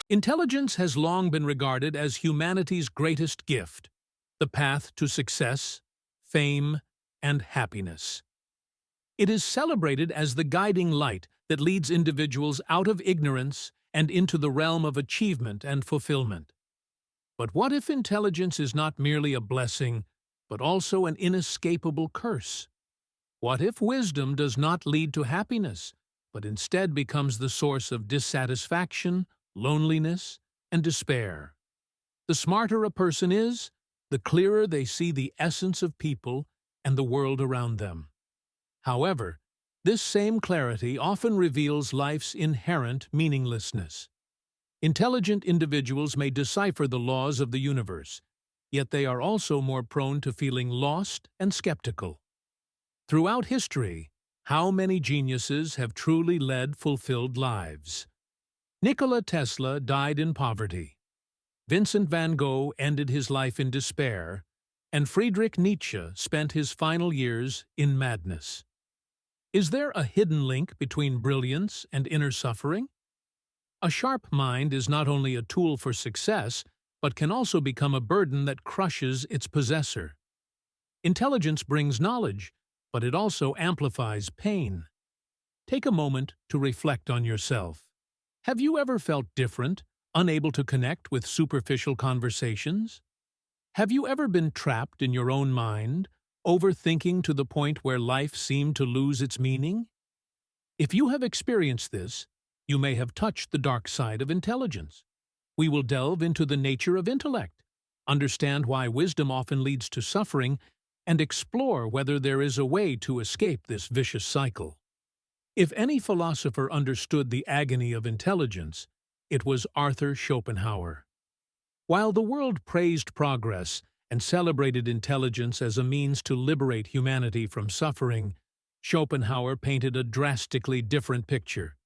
Intelligence has long been regarded as humanity's greatest gift, the path to success, fame, and happiness. It is celebrated as the guiding light that leads individuals out of ignorance and into the realm of achievement and fulfillment. But what if intelligence is not merely a blessing, but also an inescapable curse? What if wisdom does not lead to happiness, but instead becomes the source of dissatisfaction, loneliness, and despair? The smarter a person is, the clearer they see the essence of people and the world around them. However, this same clarity often reveals life's inherent meaninglessness. Intelligent individuals may decipher the laws of the universe, yet they are also more prone to feeling lost and skeptical. Throughout history, how many geniuses have truly led fulfilled lives? Nikola Tesla died in poverty. Vincent van Gogh ended his life in despair, and Friedrich Nietzsche spent his final years in madness. Is there a hidden link between brilliance and inner suffering? A sharp mind is not only a tool for success, but can also become a burden that crushes its possessor. Intelligence brings knowledge, but it also amplifies pain. Take a moment to reflect on yourself. Have you ever felt different, unable to connect with superficial conversations? Have you ever been trapped in your own mind, overthinking to the point where life seemed to lose its meaning? If you have experienced this, you may have touched the dark side of intelligence. We will delve into the nature of intellect, understand why wisdom often leads to suffering, and explore whether there is a way to escape this vicious cycle. If any philosopher understood the agony of intelligence, it was Arthur Schopenhauer. While the world praised progress and celebrated intelligence as a means to liberate humanity from suffering, Schopenhauer painted a drastically different picture.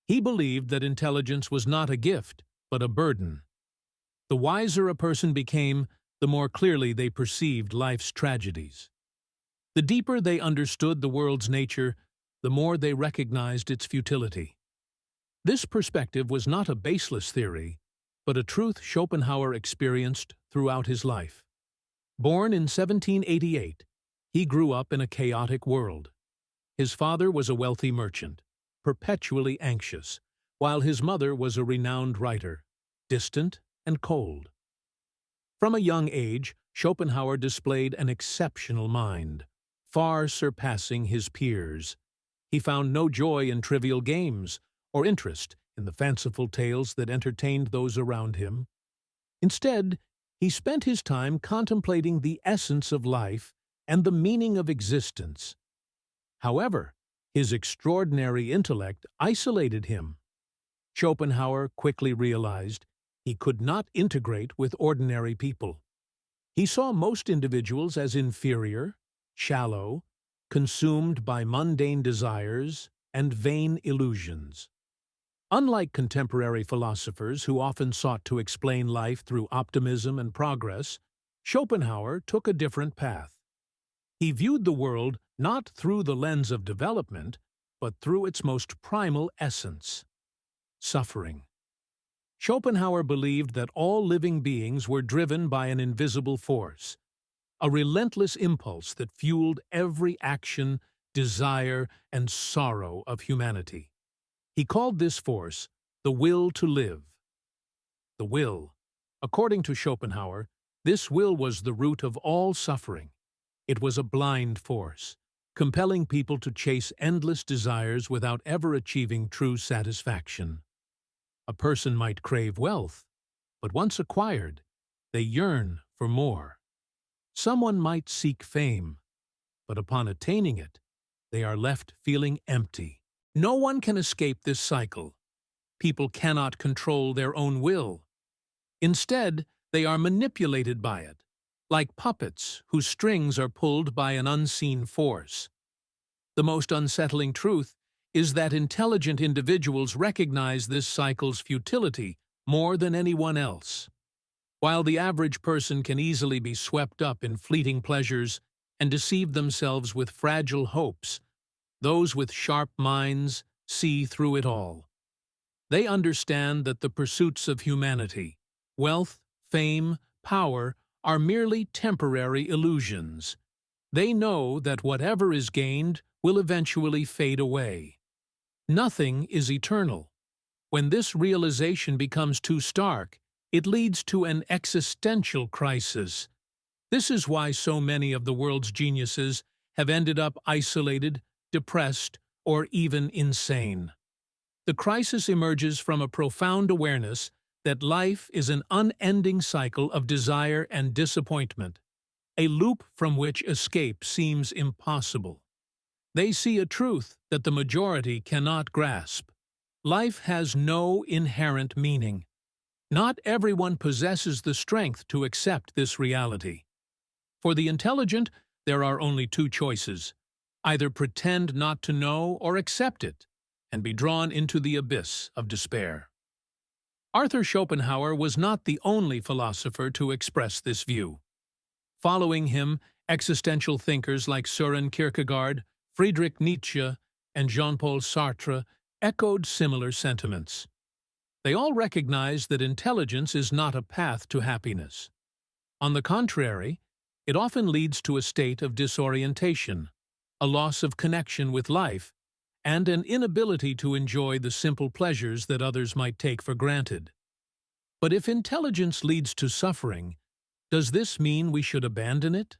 He believed that intelligence was not a gift, but a burden. The wiser a person became, the more clearly they perceived life's tragedies. The deeper they understood the world's nature, the more they recognized its futility. This perspective was not a baseless theory, but a truth Schopenhauer experienced throughout his life. Born in 1788, he grew up in a chaotic world. His father was a wealthy merchant, perpetually anxious, while his mother was a renowned writer, distant and cold. From a young age, Schopenhauer displayed an exceptional mind, far surpassing his peers. He found no joy in trivial games or interest in the fanciful tales that entertained those around him. Instead, he spent his time contemplating the essence of life and the meaning of existence. However, his extraordinary intellect isolated him. Schopenhauer quickly realized he could not integrate with ordinary people. He saw most individuals as inferior, shallow, consumed by mundane desires and vain illusions. Unlike contemporary philosophers who often sought to explain life through optimism and progress, Schopenhauer took a different path. He viewed the world not through the lens of development, but through its most primal essence: suffering. Schopenhauer believed that all living beings were driven by an invisible force, a relentless impulse that fueled every action, desire, and sorrow of humanity. He called this force the will to live. The will. According to Schopenhauer, this will was the root of all suffering. It was a blind force, compelling people to chase endless desires without ever achieving true satisfaction. A person might crave wealth, but once acquired, they yearn for more. Someone might seek fame, but upon attaining it, they are left feeling empty. No one can escape this cycle. People cannot control their own will. Instead, they are manipulated by it, like puppets whose strings are pulled by an unseen force. The most unsettling truth is that intelligent individuals recognize this cycle's futility more than anyone else. While the average person can easily be swept up in fleeting pleasures and deceive themselves with fragile hopes, those with sharp minds see through it all. They understand that the pursuits of humanity, wealth, fame, power, are merely temporary illusions. They know that whatever is gained will eventually fade away. Nothing is eternal. When this realization becomes too stark, it leads to an existential crisis. This is why so many of the world's geniuses have ended up isolated, depressed, or even insane. The crisis emerges from a profound awareness that life is an unending cycle of desire and disappointment, a loop from which escape seems impossible. They see a truth that the majority cannot grasp. Life has no inherent meaning. Not everyone possesses the strength to accept this reality. For the intelligent, there are only two choices: either pretend not to know or accept it, and be drawn into the abyss of despair. Arthur Schopenhauer was not the only philosopher to express this view. Following him, existential thinkers like Søren Kierkegaard, Friedrich Nietzsche, and Jean-Paul Sartre echoed similar sentiments. They all recognized that intelligence is not a path to happiness. On the contrary, it often leads to a state of disorientation, a loss of connection with life, and an inability to enjoy the simple pleasures that others might take for granted. But if intelligence leads to suffering, does this mean we should abandon it?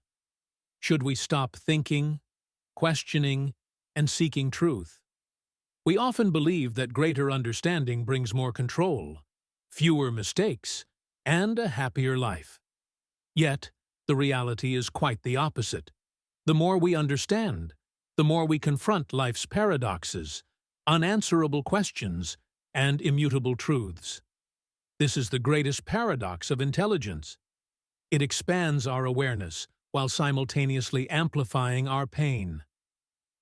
Should we stop thinking, questioning, and seeking truth? We often believe that greater understanding brings more control, fewer mistakes, and a happier life. Yet, the reality is quite the opposite. The more we understand, the more we confront life's paradoxes, unanswerable questions, and immutable truths. This is the greatest paradox of intelligence. It expands our awareness while simultaneously amplifying our pain.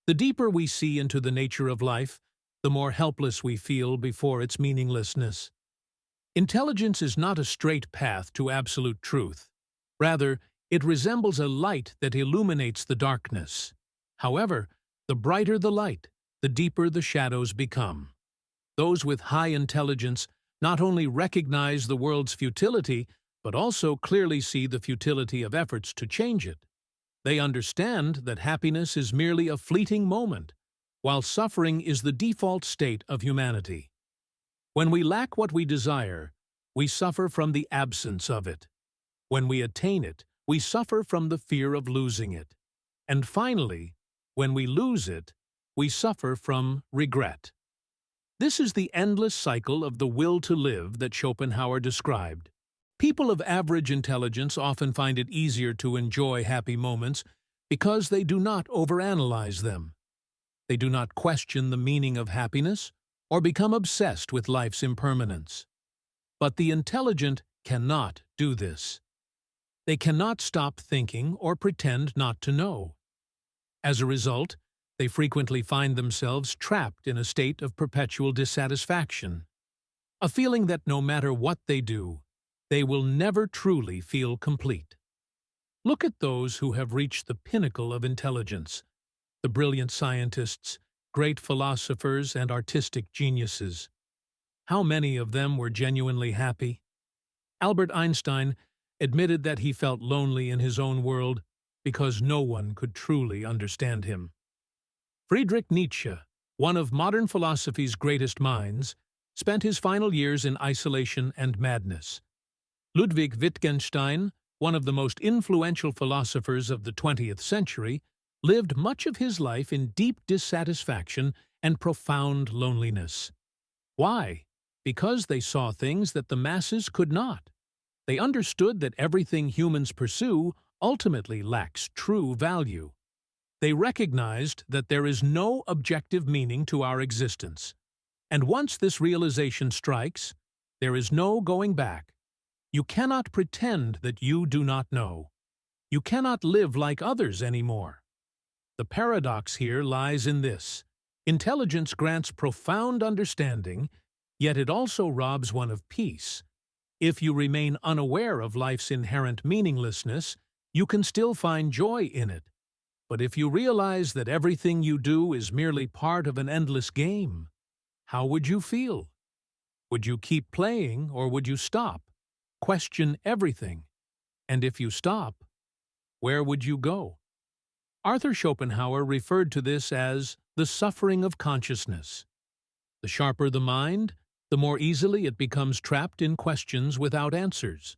The deeper we see into the nature of life, the more helpless we feel before its meaninglessness. Intelligence is not a straight path to absolute truth. Rather, it resembles a light that illuminates the darkness. However, the brighter the light, the deeper the shadows become. Those with high intelligence not only recognize the world's futility, but also clearly see the futility of efforts to change it. They understand that happiness is merely a fleeting moment, while suffering is the default state of humanity. When we lack what we desire, we suffer from the absence of it. When we attain it, we suffer from the fear of losing it. And finally, when we lose it, we suffer from regret. This is the endless cycle of the will to live that Schopenhauer described. People of average intelligence often find it easier to enjoy happy moments because they do not overanalyze them. They do not question the meaning of happiness or become obsessed with life's impermanence. But the intelligent cannot do this. They cannot stop thinking or pretend not to know. As a result, they frequently find themselves trapped in a state of perpetual dissatisfaction, a feeling that no matter what they do, they will never truly feel complete. Look at those who have reached the pinnacle of intelligence, the brilliant scientists, great philosophers, and artistic geniuses. How many of them were genuinely happy? Albert Einstein admitted that he felt lonely in his own world because no one could truly understand him. Friedrich Nietzsche, one of modern philosophy's greatest minds, spent his final years in isolation and madness. Ludwig Wittgenstein, one of the most influential philosophers of the 20th century, lived much of his life in deep dissatisfaction and profound loneliness. Why? Because they saw things that the masses could not. They understood that everything humans pursue ultimately lacks true value. They recognized that there is no objective meaning to our existence. And once this realization strikes, there is no going back. You cannot pretend that you do not know. You cannot live like others anymore. The paradox here lies in this: intelligence grants profound understanding, yet it also robs one of peace. If you remain unaware of life's inherent meaninglessness, you can still find joy in it. But if you realize that everything you do is merely part of an endless game, how would you feel? Would you keep playing or would you stop? Question everything. And if you stop, where would you go? Arthur Schopenhauer referred to this as the suffering of consciousness. The sharper the mind, the more easily it becomes trapped in questions without answers.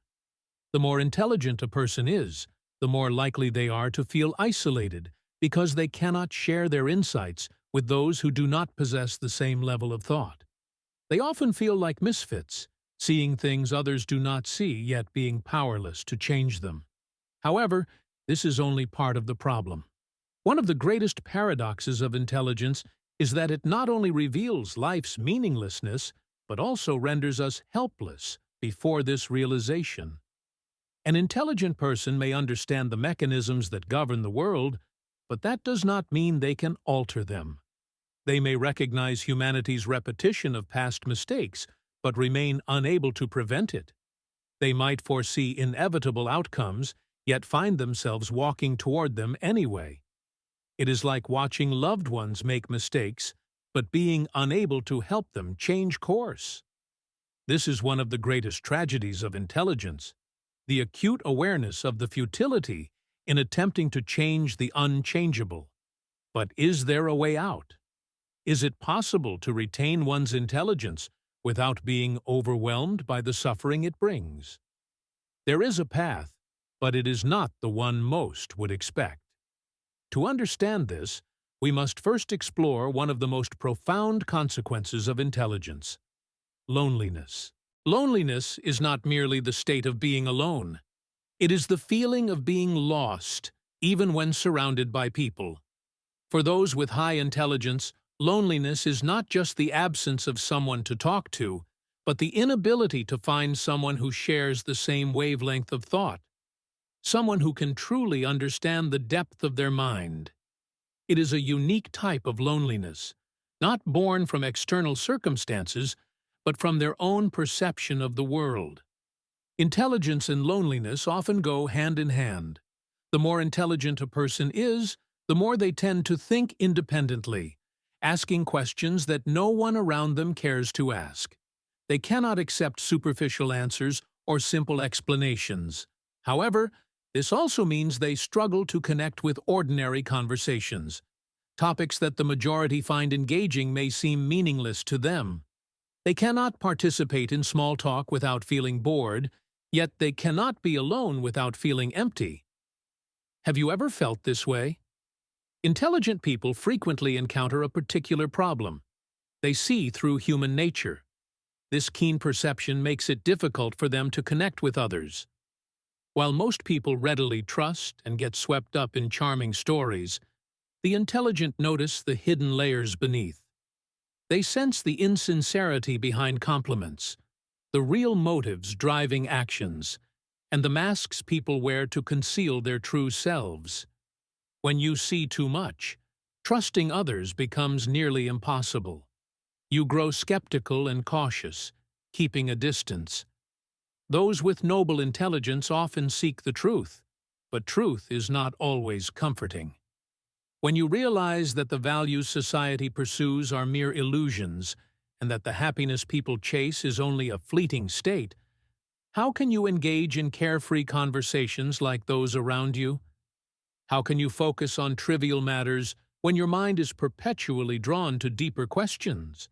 The more intelligent a person is, the more likely they are to feel isolated because they cannot share their insights with those who do not possess the same level of thought. They often feel like misfits, seeing things others do not see yet being powerless to change them. However, this is only part of the problem. One of the greatest paradoxes of intelligence is that it not only reveals life's meaninglessness, but also renders us helpless before this realization. An intelligent person may understand the mechanisms that govern the world, but that does not mean they can alter them. They may recognize humanity's repetition of past mistakes, but remain unable to prevent it. They might foresee inevitable outcomes, yet find themselves walking toward them anyway. It is like watching loved ones make mistakes, but being unable to help them change course. This is one of the greatest tragedies of intelligence, the acute awareness of the futility in attempting to change the unchangeable. But is there a way out? Is it possible to retain one's intelligence without being overwhelmed by the suffering it brings? There is a path, but it is not the one most would expect. To understand this, we must first explore one of the most profound consequences of intelligence: loneliness. Loneliness is not merely the state of being alone. It is the feeling of being lost, even when surrounded by people. For those with high intelligence, loneliness is not just the absence of someone to talk to, but the inability to find someone who shares the same wavelength of thought, someone who can truly understand the depth of their mind. It is a unique type of loneliness, not born from external circumstances, but from their own perception of the world. Intelligence and loneliness often go hand in hand. The more intelligent a person is, the more they tend to think independently, asking questions that no one around them cares to ask. They cannot accept superficial answers or simple explanations. However, this also means they struggle to connect with ordinary conversations. Topics that the majority find engaging may seem meaningless to them. They cannot participate in small talk without feeling bored, yet they cannot be alone without feeling empty. Have you ever felt this way? Intelligent people frequently encounter a particular problem. They see through human nature. This keen perception makes it difficult for them to connect with others. While most people readily trust and get swept up in charming stories, the intelligent notice the hidden layers beneath. They sense the insincerity behind compliments, the real motives driving actions, and the masks people wear to conceal their true selves. When you see too much, trusting others becomes nearly impossible. You grow skeptical and cautious, keeping a distance. Those with noble intelligence often seek the truth, but truth is not always comforting. When you realize that the values society pursues are mere illusions, and that the happiness people chase is only a fleeting state, how can you engage in carefree conversations like those around you? How can you focus on trivial matters when your mind is perpetually drawn to deeper questions?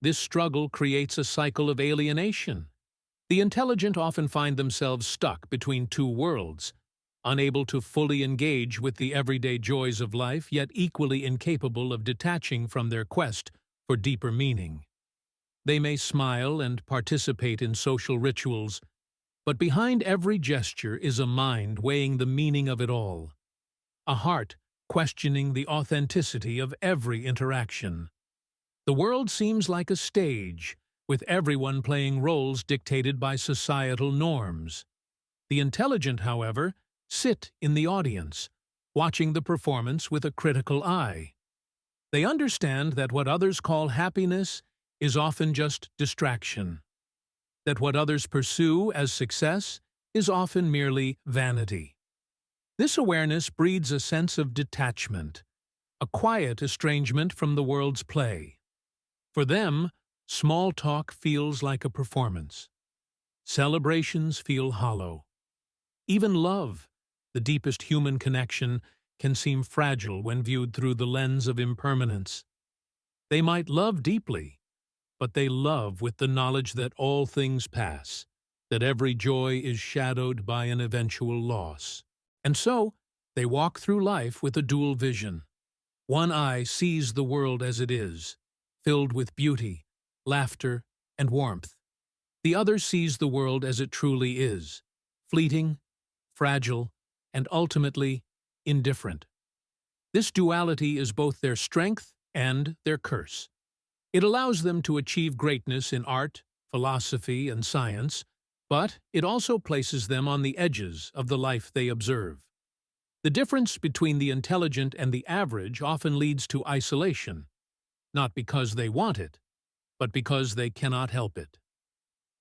This struggle creates a cycle of alienation. The intelligent often find themselves stuck between two worlds, unable to fully engage with the everyday joys of life, yet equally incapable of detaching from their quest for deeper meaning. They may smile and participate in social rituals, but behind every gesture is a mind weighing the meaning of it all, a heart questioning the authenticity of every interaction. The world seems like a stage, with everyone playing roles dictated by societal norms. The intelligent, however, sit in the audience, watching the performance with a critical eye. They understand that what others call happiness is often just distraction, that what others pursue as success is often merely vanity. This awareness breeds a sense of detachment, a quiet estrangement from the world's play. For them, Small talk feels like a performance. Celebrations feel hollow. Even love, the deepest human connection, can seem fragile when viewed through the lens of impermanence. They might love deeply, but they love with the knowledge that all things pass, that every joy is shadowed by an eventual loss. And so, they walk through life with a dual vision. One eye sees the world as it is, filled with beauty, laughter, and warmth. The other sees the world as it truly is, fleeting, fragile, and ultimately indifferent. This duality is both their strength and their curse. It allows them to achieve greatness in art, philosophy, and science, but it also places them on the edges of the life they observe. The difference between the intelligent and the average often leads to isolation, not because they want it, but because they cannot help it.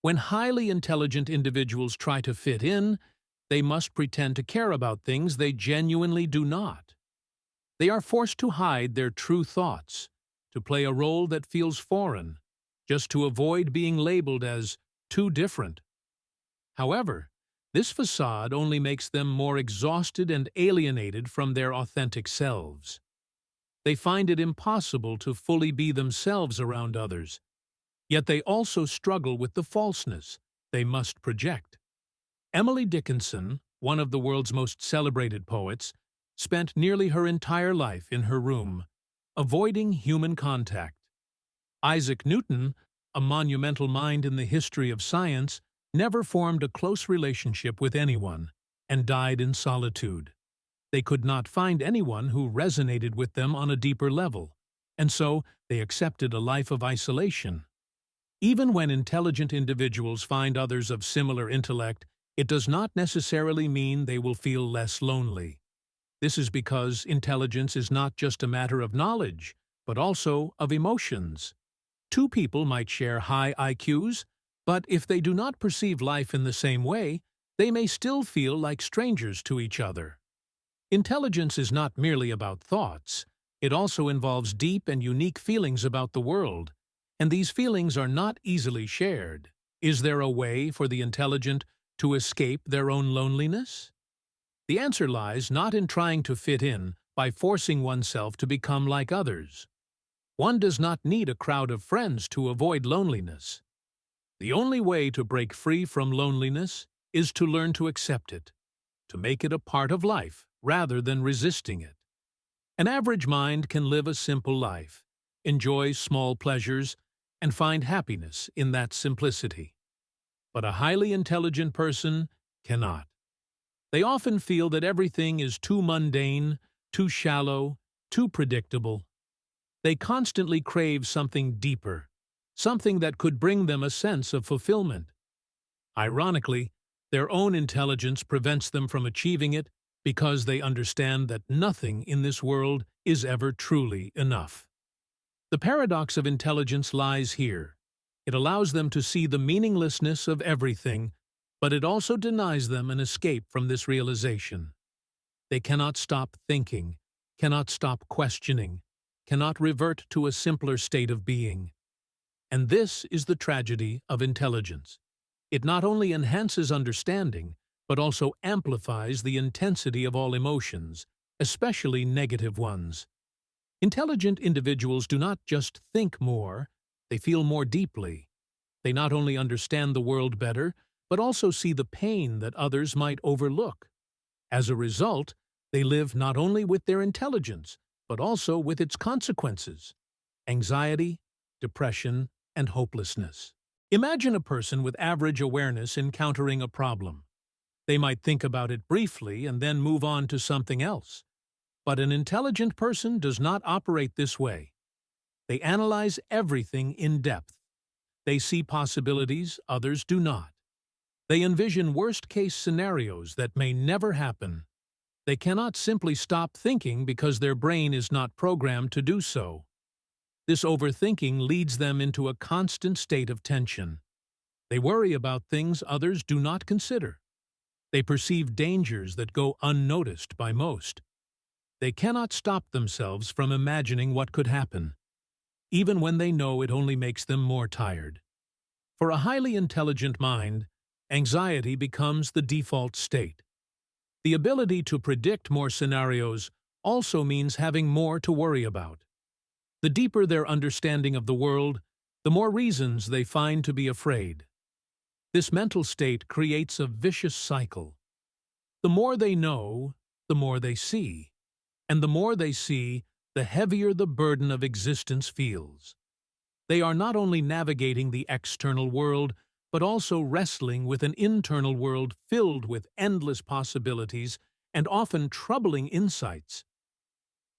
When highly intelligent individuals try to fit in, they must pretend to care about things they genuinely do not. They are forced to hide their true thoughts, to play a role that feels foreign, just to avoid being labeled as too different. However, this facade only makes them more exhausted and alienated from their authentic selves. They find it impossible to fully be themselves around others, yet they also struggle with the falseness they must project. Emily Dickinson, one of the world's most celebrated poets, spent nearly her entire life in her room, avoiding human contact. Isaac Newton, a monumental mind in the history of science, never formed a close relationship with anyone and died in solitude. They could not find anyone who resonated with them on a deeper level, and so they accepted a life of isolation. Even when intelligent individuals find others of similar intellect, it does not necessarily mean they will feel less lonely. This is because intelligence is not just a matter of knowledge, but also of emotions. Two people might share high IQs, but if they do not perceive life in the same way, they may still feel like strangers to each other. Intelligence is not merely about thoughts. It also involves deep and unique feelings about the world, and these feelings are not easily shared. Is there a way for the intelligent to escape their own loneliness? The answer lies not in trying to fit in by forcing oneself to become like others. One does not need a crowd of friends to avoid loneliness. The only way to break free from loneliness is to learn to accept it, to make it a part of life rather than resisting it. An average mind can live a simple life, enjoy small pleasures, and find happiness in that simplicity. But a highly intelligent person cannot. They often feel that everything is too mundane, too shallow, too predictable. They constantly crave something deeper, something that could bring them a sense of fulfillment. Ironically, their own intelligence prevents them from achieving it because they understand that nothing in this world is ever truly enough. The paradox of intelligence lies here. It allows them to see the meaninglessness of everything, but it also denies them an escape from this realization. They cannot stop thinking, cannot stop questioning, cannot revert to a simpler state of being. And this is the tragedy of intelligence. It not only enhances understanding, but also amplifies the intensity of all emotions, especially negative ones. Intelligent individuals do not just think more, they feel more deeply. They not only understand the world better, but also see the pain that others might overlook. As a result, they live not only with their intelligence, but also with its consequences: anxiety, depression, and hopelessness. Imagine a person with average awareness encountering a problem. They might think about it briefly and then move on to something else. But an intelligent person does not operate this way. They analyze everything in depth. They see possibilities others do not. They envision worst-case scenarios that may never happen. They cannot simply stop thinking because their brain is not programmed to do so. This overthinking leads them into a constant state of tension. They worry about things others do not consider. They perceive dangers that go unnoticed by most. They cannot stop themselves from imagining what could happen. even when they know it only makes them more tired. For a highly intelligent mind, anxiety becomes the default state. The ability to predict more scenarios also means having more to worry about. The deeper their understanding of the world, the more reasons they find to be afraid. This mental state creates a vicious cycle. The more they know, the more they see. And the more they see, the heavier the burden of existence feels. They are not only navigating the external world, but also wrestling with an internal world filled with endless possibilities and often troubling insights.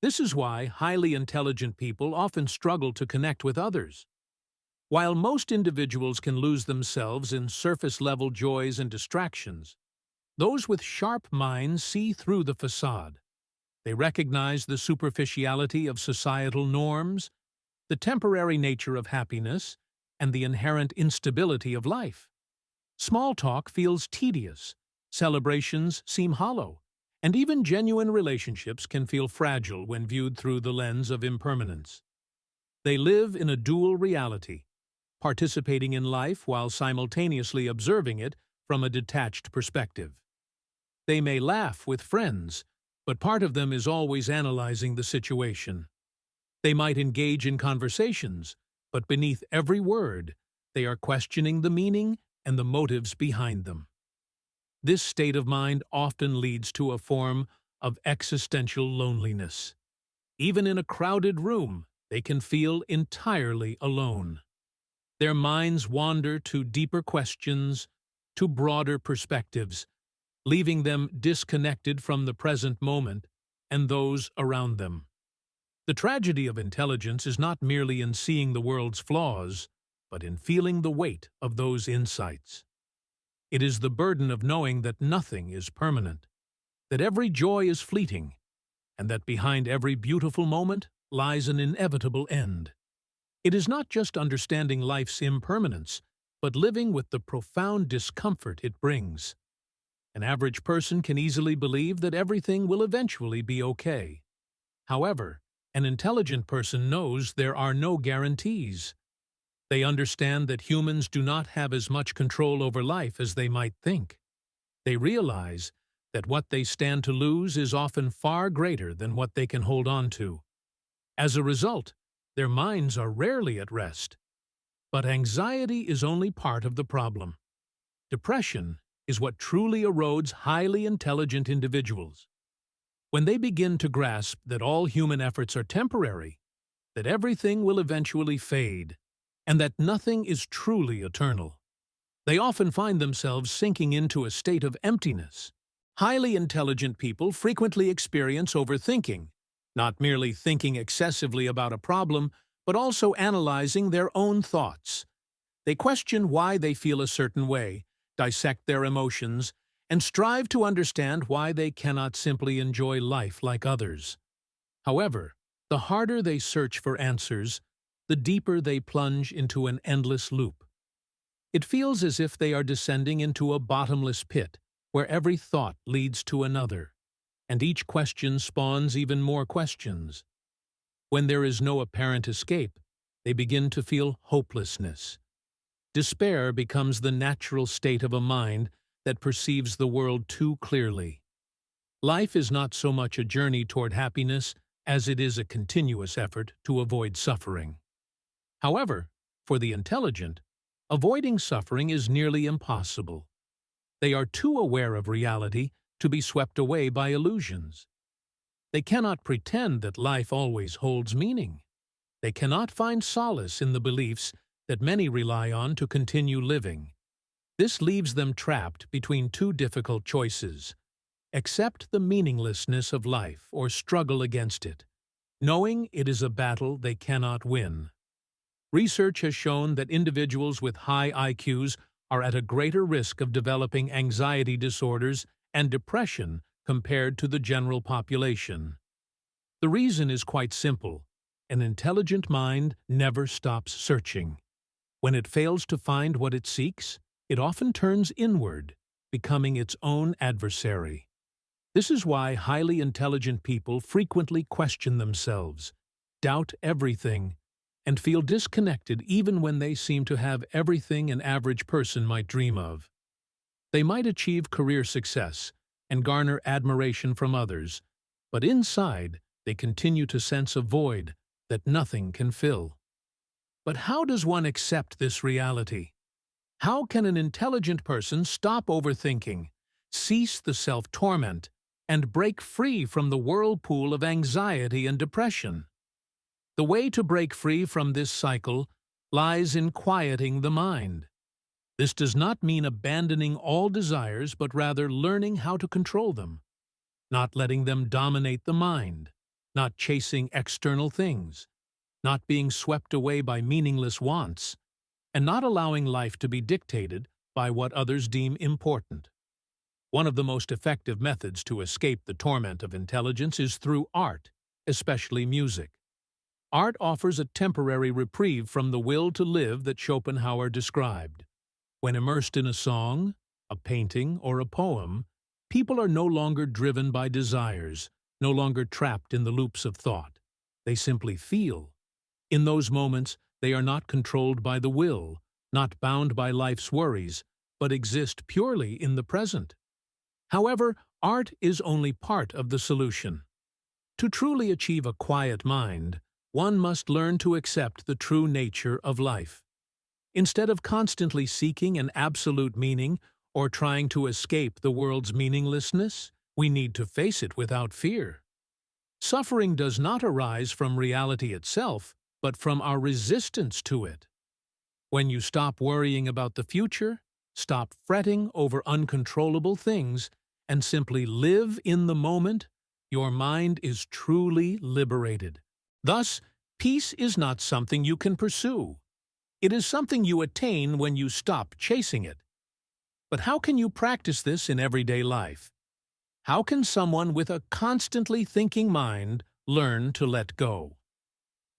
This is why highly intelligent people often struggle to connect with others. While most individuals can lose themselves in surface-level joys and distractions, those with sharp minds see through the facade. They recognize the superficiality of societal norms, the temporary nature of happiness, and the inherent instability of life. Small talk feels tedious, celebrations seem hollow, and even genuine relationships can feel fragile when viewed through the lens of impermanence. They live in a dual reality, participating in life while simultaneously observing it from a detached perspective. They may laugh with friends, but part of them is always analyzing the situation. They might engage in conversations, but beneath every word, they are questioning the meaning and the motives behind them. This state of mind often leads to a form of existential loneliness. Even in a crowded room, they can feel entirely alone. Their minds wander to deeper questions, to broader perspectives, leaving them disconnected from the present moment and those around them. The tragedy of intelligence is not merely in seeing the world's flaws, but in feeling the weight of those insights. It is the burden of knowing that nothing is permanent, that every joy is fleeting, and that behind every beautiful moment lies an inevitable end. It is not just understanding life's impermanence, but living with the profound discomfort it brings. An average person can easily believe that everything will eventually be okay. However, an intelligent person knows there are no guarantees. They understand that humans do not have as much control over life as they might think. They realize that what they stand to lose is often far greater than what they can hold on to. As a result, their minds are rarely at rest. But anxiety is only part of the problem. Depression is what truly erodes highly intelligent individuals. When they begin to grasp that all human efforts are temporary, that everything will eventually fade, and that nothing is truly eternal, they often find themselves sinking into a state of emptiness. Highly intelligent people frequently experience overthinking, not merely thinking excessively about a problem, but also analyzing their own thoughts. They question why they feel a certain way, dissect their emotions, and strive to understand why they cannot simply enjoy life like others. However, the harder they search for answers, the deeper they plunge into an endless loop. It feels as if they are descending into a bottomless pit, where every thought leads to another, and each question spawns even more questions. When there is no apparent escape, they begin to feel hopelessness. Despair becomes the natural state of a mind that perceives the world too clearly. Life is not so much a journey toward happiness as it is a continuous effort to avoid suffering. However, for the intelligent, avoiding suffering is nearly impossible. They are too aware of reality to be swept away by illusions. They cannot pretend that life always holds meaning. They cannot find solace in the beliefs that many rely on to continue living. This leaves them trapped between two difficult choices: accept the meaninglessness of life or struggle against it, knowing it is a battle they cannot win. Research has shown that individuals with high IQs are at a greater risk of developing anxiety disorders and depression compared to the general population. The reason is quite simple. An intelligent mind never stops searching. When it fails to find what it seeks, it often turns inward, becoming its own adversary. This is why highly intelligent people frequently question themselves, doubt everything, and feel disconnected even when they seem to have everything an average person might dream of. They might achieve career success and garner admiration from others, but inside they continue to sense a void that nothing can fill. But how does one accept this reality? How can an intelligent person stop overthinking, cease the self-torment, and break free from the whirlpool of anxiety and depression? The way to break free from this cycle lies in quieting the mind. This does not mean abandoning all desires, but rather learning how to control them, not letting them dominate the mind, not chasing external things, not being swept away by meaningless wants, and not allowing life to be dictated by what others deem important. One of the most effective methods to escape the torment of intelligence is through art, especially music. Art offers a temporary reprieve from the will to live that Schopenhauer described. When immersed in a song, a painting, or a poem, people are no longer driven by desires, no longer trapped in the loops of thought. They simply feel. In those moments, they are not controlled by the will, not bound by life's worries, but exist purely in the present. However, art is only part of the solution. To truly achieve a quiet mind, one must learn to accept the true nature of life. Instead of constantly seeking an absolute meaning or trying to escape the world's meaninglessness, we need to face it without fear. Suffering does not arise from reality itself, but from our resistance to it. When you stop worrying about the future, stop fretting over uncontrollable things, and simply live in the moment, your mind is truly liberated. Thus, peace is not something you can pursue. It is something you attain when you stop chasing it. But how can you practice this in everyday life? How can someone with a constantly thinking mind learn to let go?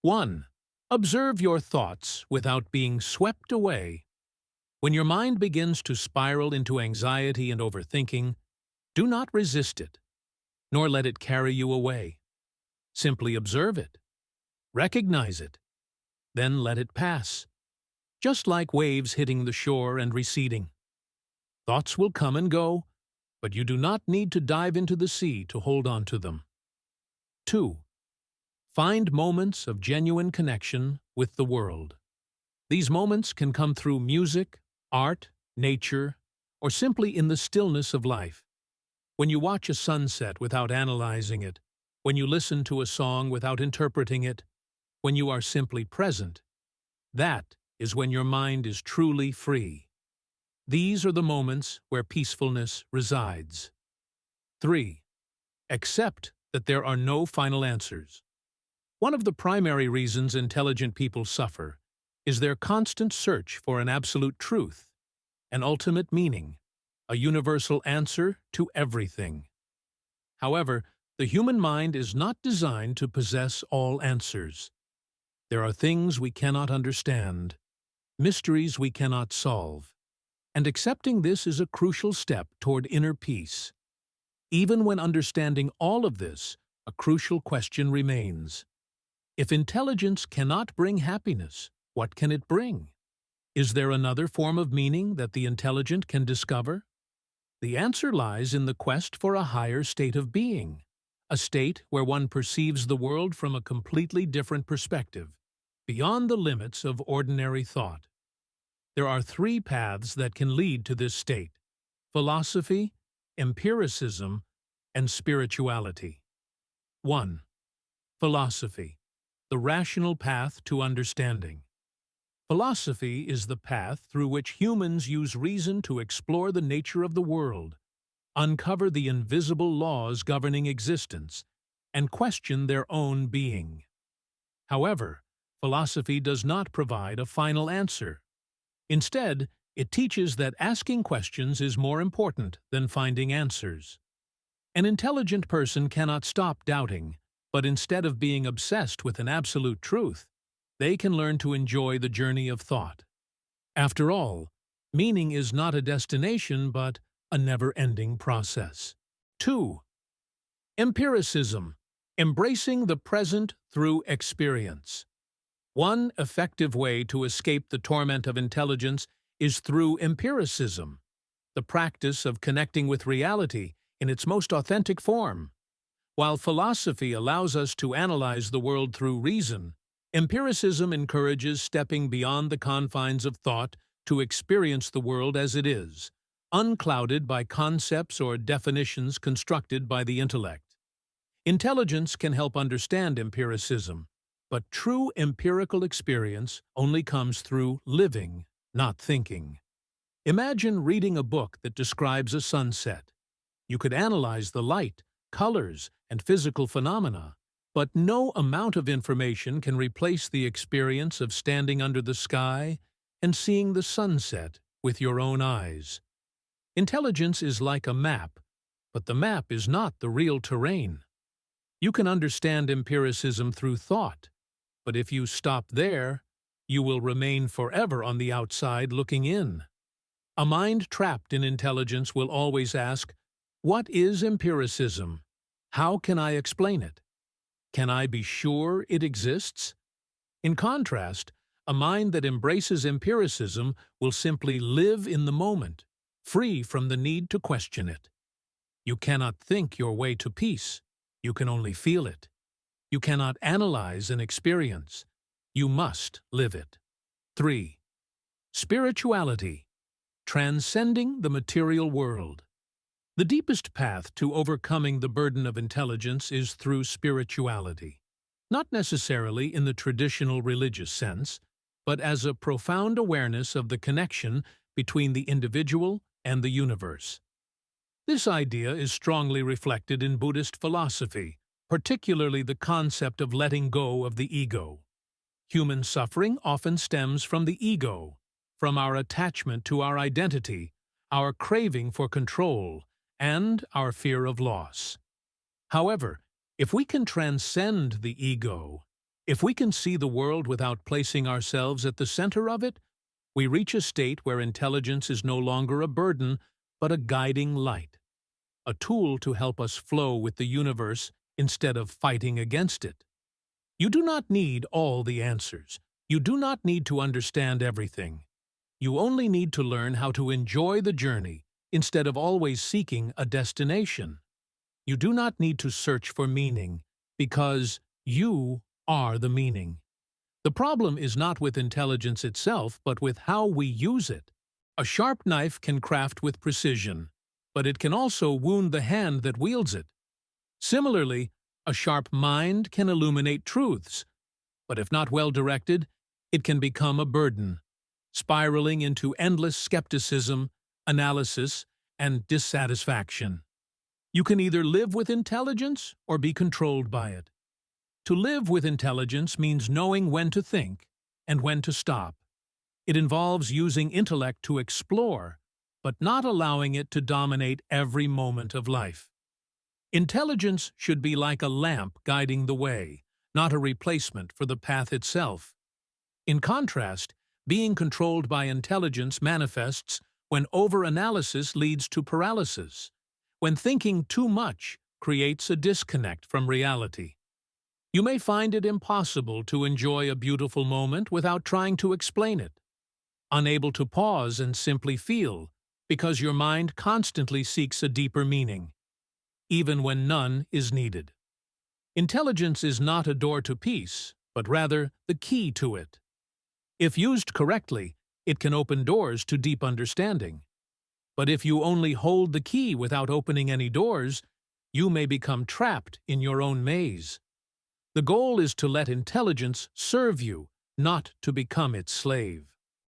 1. Observe your thoughts without being swept away. When your mind begins to spiral into anxiety and overthinking, do not resist it, nor let it carry you away. Simply observe it. Recognize it. Then let it pass. Just like waves hitting the shore and receding. Thoughts will come and go, but you do not need to dive into the sea to hold on to them. 2. Find moments of genuine connection with the world. These moments can come through music, art, nature, or simply in the stillness of life. When you watch a sunset without analyzing it, when you listen to a song without interpreting it, when you are simply present, that is when your mind is truly free. These are the moments where peacefulness resides. 3. Accept that there are no final answers. One of the primary reasons intelligent people suffer is their constant search for an absolute truth, an ultimate meaning, a universal answer to everything. However, the human mind is not designed to possess all answers. There are things we cannot understand, mysteries we cannot solve, and accepting this is a crucial step toward inner peace. Even when understanding all of this, a crucial question remains. If intelligence cannot bring happiness, what can it bring? Is there another form of meaning that the intelligent can discover? The answer lies in the quest for a higher state of being, a state where one perceives the world from a completely different perspective, beyond the limits of ordinary thought. There are 3 paths that can lead to this state: philosophy, empiricism, and spirituality. 1. Philosophy, the rational path to understanding. Philosophy is the path through which humans use reason to explore the nature of the world, uncover the invisible laws governing existence, and question their own being. However, philosophy does not provide a final answer. Instead, it teaches that asking questions is more important than finding answers. An intelligent person cannot stop doubting, but instead of being obsessed with an absolute truth, they can learn to enjoy the journey of thought. After all, meaning is not a destination but a never-ending process. 2. Empiricism, embracing the present through experience. One effective way to escape the torment of intelligence is through empiricism, the practice of connecting with reality in its most authentic form. While philosophy allows us to analyze the world through reason, empiricism encourages stepping beyond the confines of thought to experience the world as it is, unclouded by concepts or definitions constructed by the intellect. Intelligence can help understand empiricism, but true empirical experience only comes through living, not thinking. Imagine reading a book that describes a sunset. You could analyze the light, colors, and physical phenomena, but no amount of information can replace the experience of standing under the sky and seeing the sunset with your own eyes. Intelligence is like a map, but the map is not the real terrain. You can understand empiricism through thought, but if you stop there, you will remain forever on the outside looking in. A mind trapped in intelligence will always ask, "What is empiricism? How can I explain it? Can I be sure it exists?" In contrast, a mind that embraces empiricism will simply live in the moment, free from the need to question it. You cannot think your way to peace. You can only feel it. You cannot analyze an experience. You must live it. 3. Spirituality. Transcending the material world. The deepest path to overcoming the burden of intelligence is through spirituality, not necessarily in the traditional religious sense, but as a profound awareness of the connection between the individual and the universe. This idea is strongly reflected in Buddhist philosophy, particularly the concept of letting go of the ego. Human suffering often stems from the ego, from our attachment to our identity, our craving for control, and our fear of loss. However, if we can transcend the ego, if we can see the world without placing ourselves at the center of it, we reach a state where intelligence is no longer a burden, but a guiding light, a tool to help us flow with the universe instead of fighting against it. You do not need all the answers. You do not need to understand everything. You only need to learn how to enjoy the journey instead of always seeking a destination. You do not need to search for meaning, because you are the meaning. The problem is not with intelligence itself, but with how we use it. A sharp knife can craft with precision, but it can also wound the hand that wields it. Similarly, a sharp mind can illuminate truths, but if not well directed, it can become a burden, spiraling into endless skepticism, analysis, and dissatisfaction. You can either live with intelligence or be controlled by it. To live with intelligence means knowing when to think and when to stop. It involves using intellect to explore, but not allowing it to dominate every moment of life. Intelligence should be like a lamp guiding the way, not a replacement for the path itself. In contrast, being controlled by intelligence manifests when overanalysis leads to paralysis, when thinking too much creates a disconnect from reality. You may find it impossible to enjoy a beautiful moment without trying to explain it, unable to pause and simply feel, because your mind constantly seeks a deeper meaning, even when none is needed. Intelligence is not a door to peace, but rather the key to it. If used correctly, it can open doors to deep understanding. But if you only hold the key without opening any doors, you may become trapped in your own maze. The goal is to let intelligence serve you, not to become its slave.